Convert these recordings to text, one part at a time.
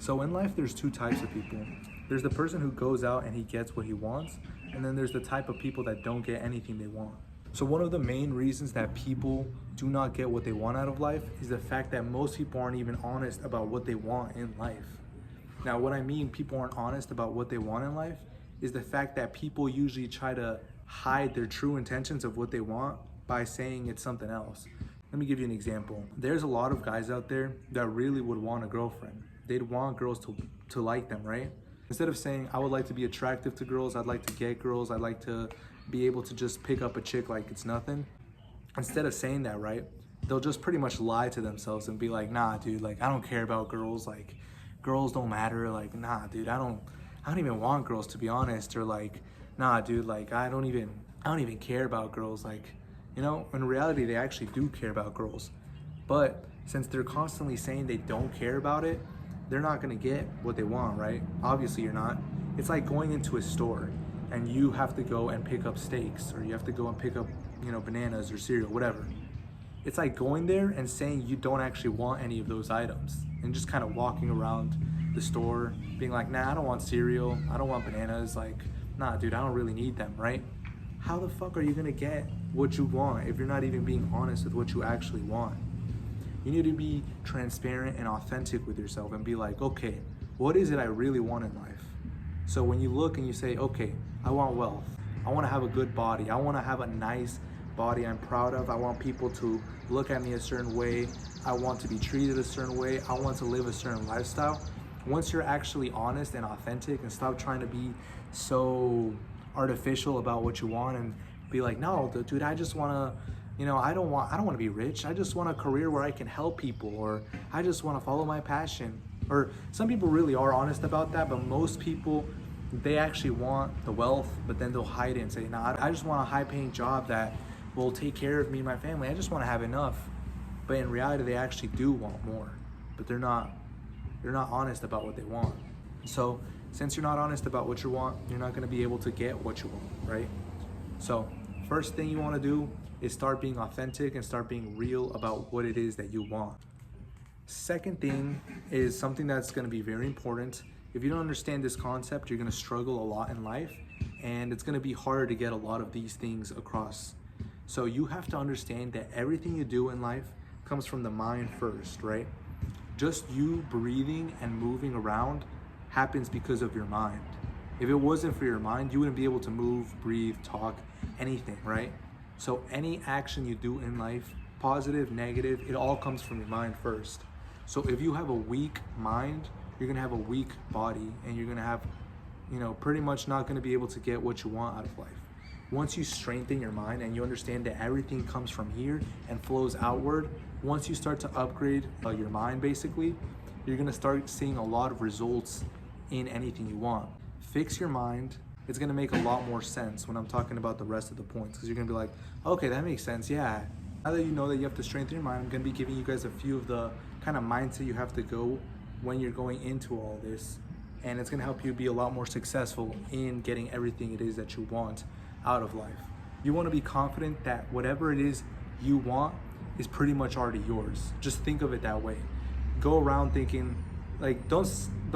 So in life, there's two types of people. There's the person who goes out and he gets what he wants, and then there's the type of people that don't get anything they want. So one of the main reasons that people do not get what they want out of life is the fact that most people aren't even honest about what they want in life. Now, what I mean people aren't honest about what they want in life is the fact that people usually try to hide their true intentions of what they want by saying it's something else. Let me give you an example. There's a lot of guys out there that really would want a girlfriend. They'd want girls to like them, right? Instead of saying, I would like to be attractive to girls, I'd like to get girls, I'd like to be able to just pick up a chick like it's nothing. Instead of saying that, right, they'll just pretty much lie to themselves and be like, nah, dude, like, I don't care about girls, like, girls don't matter, like, nah, dude, I don't even want girls, to be honest, or like, nah, dude, like, I don't even care about girls, like, you know, in reality, they actually do care about girls. But since they're constantly saying they don't care about it, they're not gonna get what they want, right? Obviously you're not. It's like going into a store and you have to go and pick up steaks, or you have to go and pick up, you know, bananas or cereal, whatever. It's like going there and saying you don't actually want any of those items and just kind of walking around the store being like, nah, I don't want cereal, I don't want bananas, like, nah, dude, I don't really need them, right? How the fuck are you gonna get what you want if you're not even being honest with what you actually want? You need to be transparent and authentic with yourself and be like, okay, what is it I really want in life? So when you look and you say, okay, I want wealth, I want to have a good body, I want to have a nice body I'm proud of, I want people to look at me a certain way, I want to be treated a certain way, I want to live a certain lifestyle. Once you're actually honest and authentic and stop trying to be so artificial about what you want and be like, no, dude, I just want to, you know, I don't want to be rich. I just want a career where I can help people, or I just want to follow my passion. Or some people really are honest about that, but most people, they actually want the wealth, but then they'll hide it and say, nah, I just want a high-paying job that will take care of me and my family. I just want to have enough. But in reality, they actually do want more, but they're not honest about what they want. So since you're not honest about what you want, you're not going to be able to get what you want, right? So first thing you want to do is start being authentic and start being real about what it is that you want. Second thing is something that's going to be very important. If you don't understand this concept, you're going to struggle a lot in life, and it's going to be hard to get a lot of these things across. So you have to understand that everything you do in life comes from the mind first, right? Just you breathing and moving around happens because of your mind. If it wasn't for your mind, you wouldn't be able to move, breathe, talk, anything, right? So any action you do in life, positive, negative, it all comes from your mind first. So if you have a weak mind, you're gonna have a weak body, and you're gonna have, you know, pretty much not gonna be able to get what you want out of life. Once you strengthen your mind and you understand that everything comes from here and flows outward, once you start to upgrade your mind, basically, you're gonna start seeing a lot of results in anything you want. Fix your mind. It's gonna make a lot more sense when I'm talking about the rest of the points, because you're gonna be like, okay, that makes sense, yeah. Now that you know that you have to strengthen your mind, I'm gonna be giving you guys a few of the kind of mindset you have to go when you're going into all this, and it's gonna help you be a lot more successful in getting everything it is that you want out of life. You wanna be confident that whatever it is you want is pretty much already yours. Just think of it that way. Go around thinking, like, don't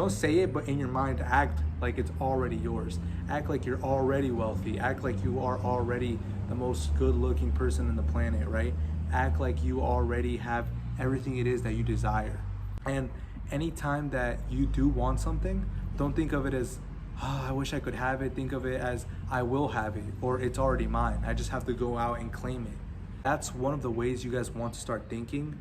say it, but in your mind, act like it's already yours. Act like you're already wealthy. Act like you are already the most good-looking person on the planet, right? Act like you already have everything it is that you desire. And anytime that you do want something, don't think of it as, oh, I wish I could have it. Think of it as, I will have it, or it's already mine. I just have to go out and claim it. That's one of the ways you guys want to start thinking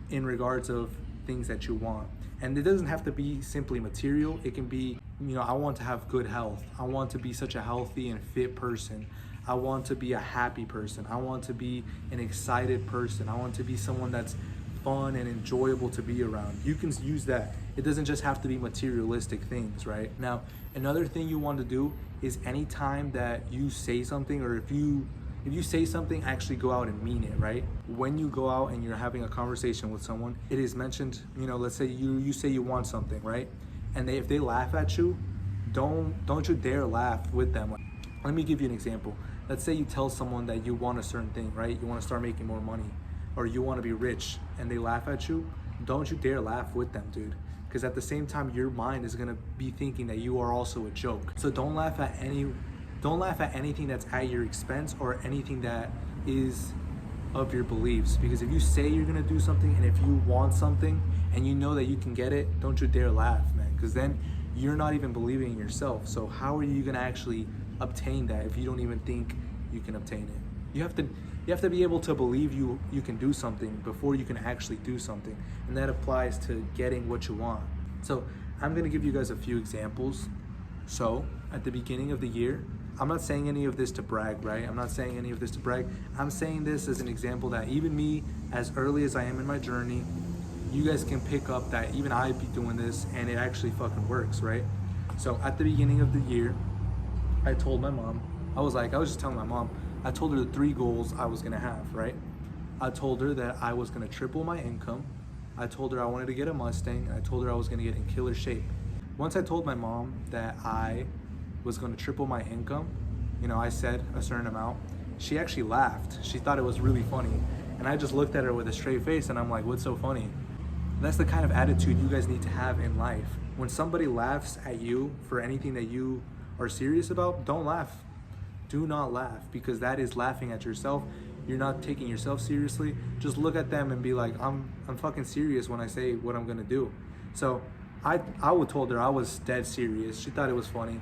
in regards of things that you want. And it doesn't have to be simply material. It can be, you know, I want to have good health. I want to be such a healthy and fit person. I want to be a happy person. I want to be an excited person. I want to be someone that's fun and enjoyable to be around. You can use that. It doesn't just have to be materialistic things, right? Now, another thing you want to do is anytime that you say something, or if you say something, actually go out and mean it, right? When you go out and you're having a conversation with someone, it is mentioned, you know, let's say you say you want something, right? And if they laugh at you, don't you dare laugh with them. Let me give you an example. Let's say you tell someone that you want a certain thing, right? You want to start making more money, or you want to be rich, and they laugh at you. Don't you dare laugh with them, dude. because at the same time your mind is going to be thinking that you are also a joke. So don't laugh at anything that's at your expense or anything that is of your beliefs, because if you say you're going to do something and if you want something and you know that you can get it, don't you dare laugh, man, because then you're not even believing in yourself. So how are you going to actually obtain that if you don't even think you can obtain it? You have to be able to believe you can do something before you can actually do something, and that applies to getting what you want. So I'm going to give you guys a few examples. So at the beginning of the year, I'm not saying any of this to brag, right? I'm not saying any of this to brag. I'm saying this as an example that even me, as early as I am in my journey, you guys can pick up that even I be doing this and it actually fucking works, right? So at the beginning of the year, I told my mom, I was just telling my mom, I told her the 3 goals I was gonna have, right? I told her that I was gonna triple my income. I told her I wanted to get a Mustang. I told her I was gonna get in killer shape. Once I told my mom that I was gonna triple my income, I said a certain amount, she actually laughed. She thought it was really funny. And I just looked at her with a straight face and I'm like, what's so funny? That's the kind of attitude you guys need to have in life. When somebody laughs at you for anything that you are serious about, don't laugh. Do not laugh, because that is laughing at yourself. You're not taking yourself seriously. Just look at them and be like, I'm fucking serious when I say what I'm gonna do. So I told her I was dead serious. She thought it was funny.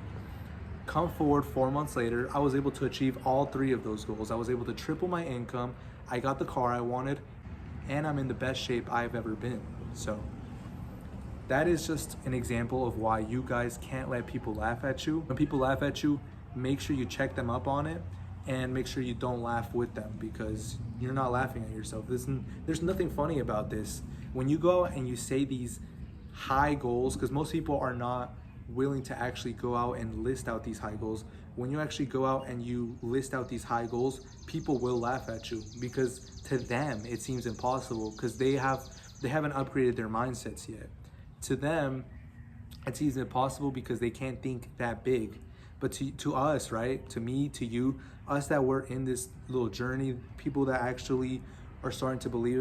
Come forward 4 months later, I was able to achieve all 3 of those goals. I was able to triple my income. I got the car I wanted, and I'm in the best shape I've ever been. So that is just an example of why you guys can't let people laugh at you. When people laugh at you, make sure you check them up on it and make sure you don't laugh with them, because you're not laughing at yourself. There's nothing funny about this. When you go out and you say these high goals, because most people are not willing to actually go out and list out these high goals. When you actually go out and you list out these high goals, people will laugh at you, because to them it seems impossible, because they haven't upgraded their mindsets yet. To them, it seems impossible because they can't think that big. But to us, right? To me, to you, us that were in this little journey, people that actually are starting to believe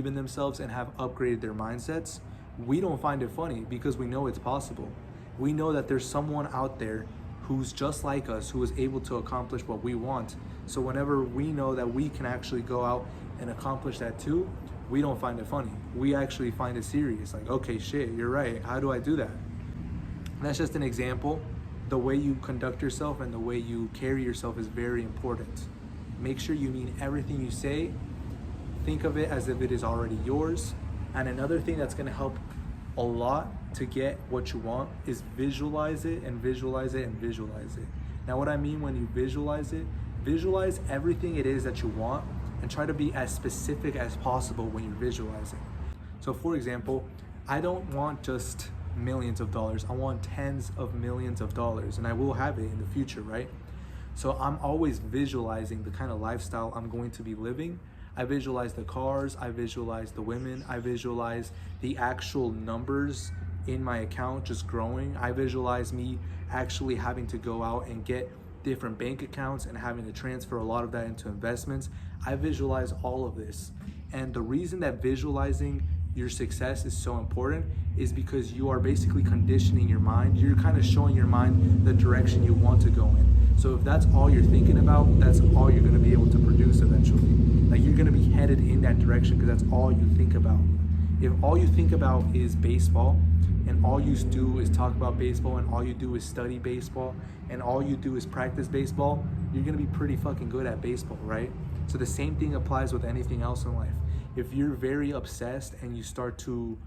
in themselves and have upgraded their mindsets, we don't find it funny because we know it's possible. We know that there's someone out there who's just like us, who is able to accomplish what we want. So whenever we know that we can actually go out and accomplish that too, we don't find it funny. We actually find it serious. Like, okay, shit, you're right. How do I do that? And that's just an example. The way you conduct yourself and the way you carry yourself is very important. Make sure you mean everything you say. Think of it as if it is already yours. And another thing that's gonna help a lot to get what you want is visualize it and visualize it and visualize it. Now, what I mean when you visualize it, visualize everything it is that you want and try to be as specific as possible when you're visualizing. So for example, I don't want just millions of dollars. I want tens of millions of dollars, and I will have it in the future, right? So I'm always visualizing the kind of lifestyle I'm going to be living. I visualize the cars, I visualize the women, I visualize the actual numbers in my account just growing. I visualize me actually having to go out and get different bank accounts and having to transfer a lot of that into investments. I visualize all of this. And the reason that visualizing your success is so important is because you are basically conditioning your mind. You're kind of showing your mind the direction you want to go in. So if that's all you're thinking about, that's all you're going to be able to produce eventually. Like, you're going to be headed in that direction because that's all you think about. If all you think about is baseball, and all you do is talk about baseball, and all you do is study baseball, and all you do is practice baseball, you're going to be pretty fucking good at baseball, right? So the same thing applies with anything else in life. If you're very obsessed and you start to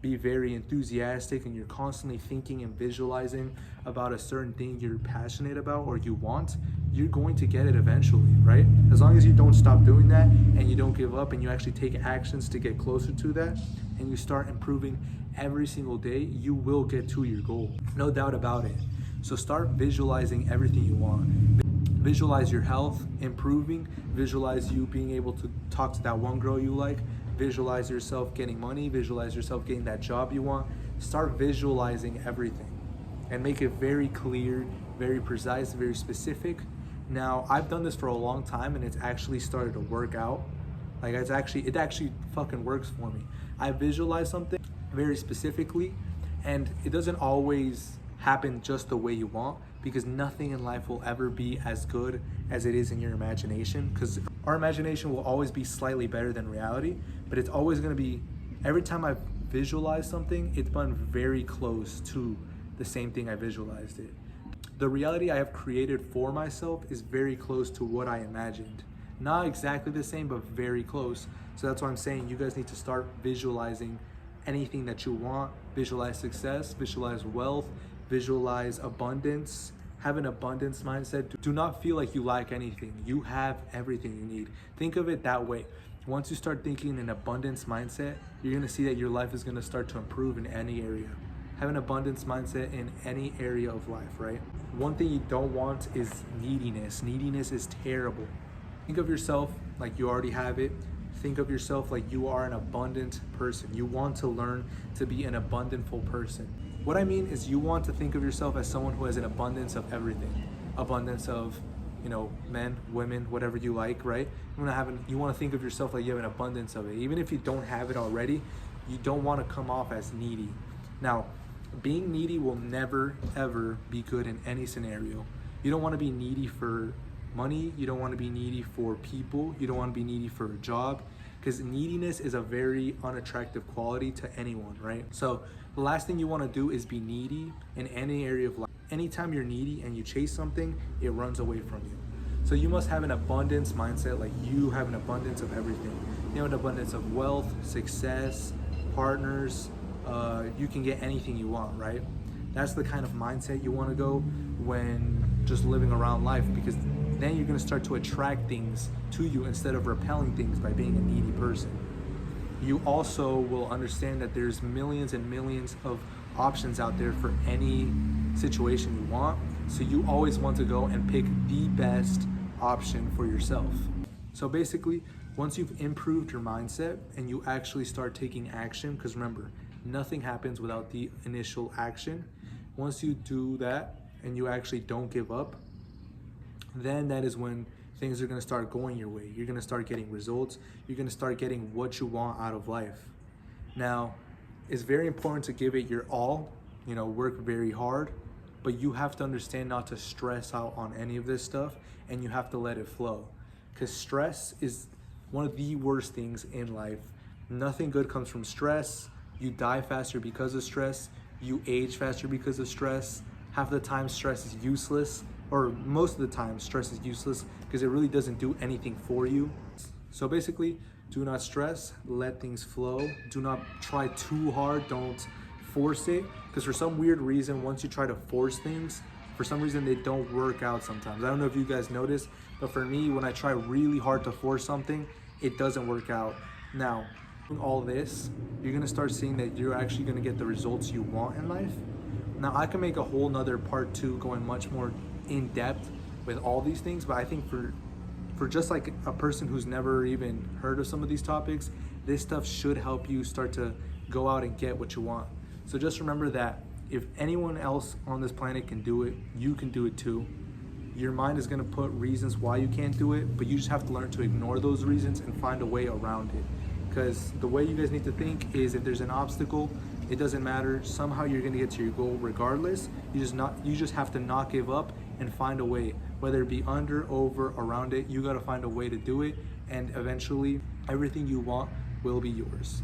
be very enthusiastic and you're constantly thinking and visualizing about a certain thing you're passionate about or you want, you're going to get it eventually, right? As long as you don't stop doing that and you don't give up and you actually take actions to get closer to that and you start improving every single day, you will get to your goal. No doubt about it. So start visualizing everything you want. Visualize your health improving, visualize you being able to talk to that one girl you like, visualize yourself getting money, visualize yourself getting that job you want. Start visualizing everything and make it very clear, very precise, very specific. Now, I've done this for a long time and it's actually started to work out. Like, it actually fucking works for me. I visualize something very specifically, and it doesn't always happen just the way you want, because nothing in life will ever be as good as it is in your imagination, because our imagination will always be slightly better than reality, but it's always going to be, every time I visualize something, it's been very close to the same thing I visualized it. The reality I have created for myself is very close to what I imagined. Not exactly the same, but very close. So that's why I'm saying you guys need to start visualizing anything that you want. Visualize success, visualize wealth, visualize abundance. Have an abundance mindset. Do not feel like you lack anything. You have everything you need. Think of it that way. Once you start thinking in an abundance mindset, you're gonna see that your life is gonna start to improve in any area. Have an abundance mindset in any area of life, right? One thing you don't want is neediness. Neediness is terrible. Think of yourself like you already have it. Think of yourself like you are an abundant person. You want to learn to be an abundantful person. What I mean is you want to think of yourself as someone who has an abundance of everything. Abundance of, men, women, whatever you like, right? You want to think of yourself like you have an abundance of it. Even if you don't have it already, you don't want to come off as needy. Now, being needy will never, ever be good in any scenario. You don't want to be needy for money. You don't want to be needy for people. You don't want to be needy for a job, because neediness is a very unattractive quality to anyone, right? So the last thing you want to do is be needy in any area of life. Anytime you're needy and you chase something, it runs away from you. So you must have an abundance mindset, like you have an abundance of everything. You have an abundance of wealth, success, partners. You can get anything you want, right? That's the kind of mindset you want to go when just living around life, because then you're going to start to attract things to you instead of repelling things by being a needy person. You also will understand that there's millions and millions of options out there for any situation you want. So you always want to go and pick the best option for yourself. So basically, once you've improved your mindset and you actually start taking action, because remember, nothing happens without the initial action. Once you do that and you actually don't give up, then that is when things are going to start going your way. You're going to start getting results. You're going to start getting what you want out of life. Now, it's very important to give it your all, work very hard, but you have to understand not to stress out on any of this stuff, and you have to let it flow, because stress is one of the worst things in life. Nothing good comes from stress. You die faster because of stress. You age faster because of stress. Half the time stress is useless, or most of the time stress is useless, because it really doesn't do anything for you. So basically, do not stress, let things flow. Do not try too hard, don't force it, because for some weird reason, once you try to force things, for some reason they don't work out sometimes. I don't know if you guys notice, but for me, when I try really hard to force something, it doesn't work out. Now, all this, you're gonna start seeing that you're actually gonna get the results you want in life. Now, I can make a whole nother part 2 going much more in depth with all these things, but I think for just like a person who's never even heard of some of these topics, this stuff should help you start to go out and get what you want. So just remember that if anyone else on this planet can do it, you can do it too. Your mind is gonna put reasons why you can't do it, but you just have to learn to ignore those reasons and find a way around it. Because the way you guys need to think is, if there's an obstacle, it doesn't matter. Somehow you're gonna get to your goal regardless. You just have to not give up and find a way, whether it be under, over, around it. You gotta find a way to do it, and eventually everything you want will be yours.